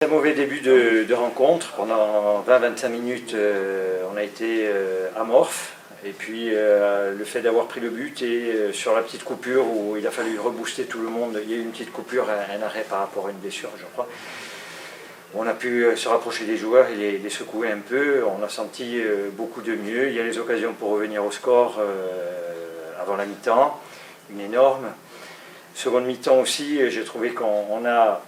Un mauvais début de rencontre. Pendant 20-25 minutes, on a été amorphe. Et puis le fait d'avoir pris le but et sur la petite coupure où il a fallu rebooster tout le monde, il y a eu une petite coupure, un arrêt par rapport à une blessure, je crois. On a pu se rapprocher des joueurs et les secouer un peu. On a senti beaucoup de mieux. Il y a les occasions pour revenir au score avant la mi-temps, une énorme. Seconde mi-temps aussi, j'ai trouvé qu'on a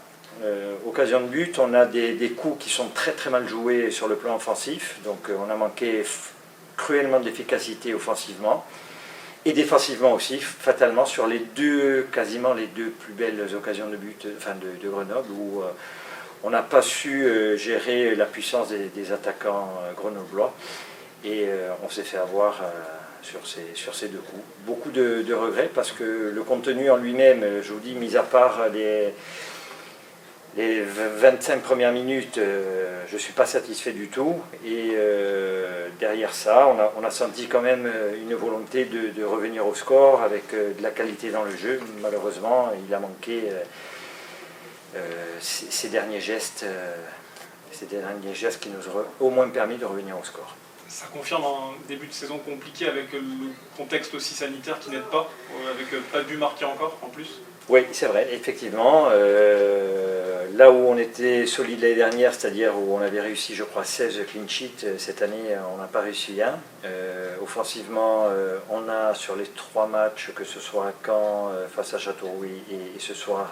occasion de but, on a des coups qui sont très très mal joués sur le plan offensif, donc on a manqué cruellement d'efficacité offensivement et défensivement aussi, fatalement sur quasiment les deux plus belles occasions de but de Grenoble où on n'a pas su gérer la puissance des attaquants grenoblois et on s'est fait avoir sur ces deux coups. Beaucoup de regrets parce que le contenu en lui-même, je vous dis, mis à part les 25 premières minutes, je ne suis pas satisfait du tout. Et derrière ça, on a senti quand même une volonté de revenir au score avec de la qualité dans le jeu. Malheureusement, il a manqué ces derniers gestes qui nous auraient au moins permis de revenir au score. Ça confirme un début de saison compliqué avec le contexte aussi sanitaire qui n'aide pas, avec pas de but marqué encore en plus. Oui, c'est vrai, effectivement. Là où on était solide l'année dernière, c'est-à-dire où on avait réussi, je crois, 16 clean sheets, cette année, on n'a pas réussi un. Offensivement, on a sur les 3 matchs, que ce soit à Caen, face à Châteauroux et ce soir,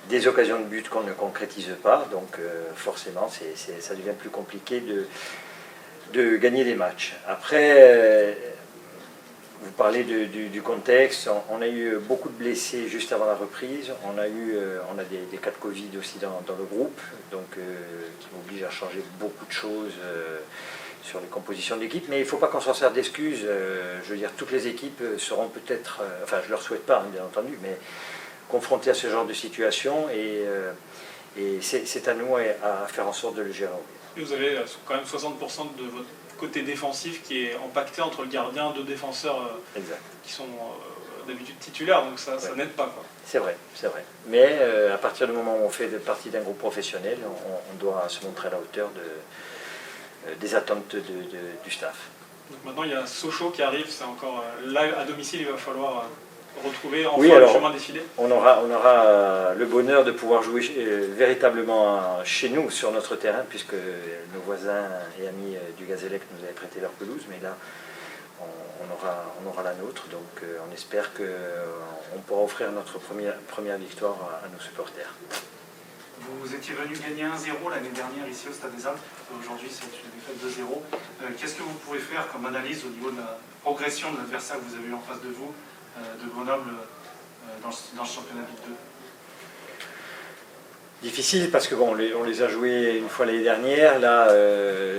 des occasions de but qu'on ne concrétise pas. Donc forcément, ça devient plus compliqué de gagner des matchs. Après, vous parlez du contexte, on a eu beaucoup de blessés juste avant la reprise, on a des cas de Covid aussi dans le groupe, donc qui m'obligent à changer beaucoup de choses sur les compositions d'équipe, mais il ne faut pas qu'on s'en serve d'excuses. Je veux dire, toutes les équipes seront peut-être, enfin je ne leur souhaite pas, bien entendu, mais confrontées à ce genre de situation et c'est à nous à faire en sorte de le gérer. Et vous avez quand même 60% de votre côté défensif qui est empaqueté entre le gardien, 2 défenseurs qui sont d'habitude titulaires, donc ça n'aide pas. C'est vrai. Mais à partir du moment où on fait partie d'un groupe professionnel, on doit se montrer à la hauteur des attentes du staff. Donc maintenant il y a Sochaux qui arrive, c'est encore là à domicile, il va falloir retrouver enfin le chemin défilé. On aura le bonheur de pouvoir jouer véritablement chez nous, sur notre terrain, puisque nos voisins et amis du Gazélec nous avaient prêté leur pelouse, mais là on aura la nôtre, donc on espère qu'on pourra offrir notre première victoire à nos supporters. Vous étiez venu gagner 1-0 l'année dernière ici au Stade des Alpes, aujourd'hui c'est une défaite 2-0. Qu'est-ce que vous pouvez faire comme analyse au niveau de la progression de l'adversaire que vous avez eu en face de vous, de Grenoble, dans le championnat Ligue 2? Difficile parce que bon, on les a joués une fois l'année dernière. Là,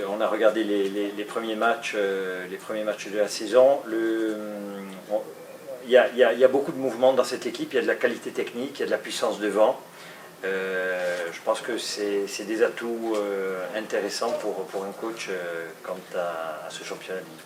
on a regardé les premiers matchs de la saison. Il y a beaucoup de mouvements dans cette équipe. Il y a de la qualité technique, il y a de la puissance devant. Je pense que c'est des atouts intéressants pour un coach quant à ce championnat de Ligue.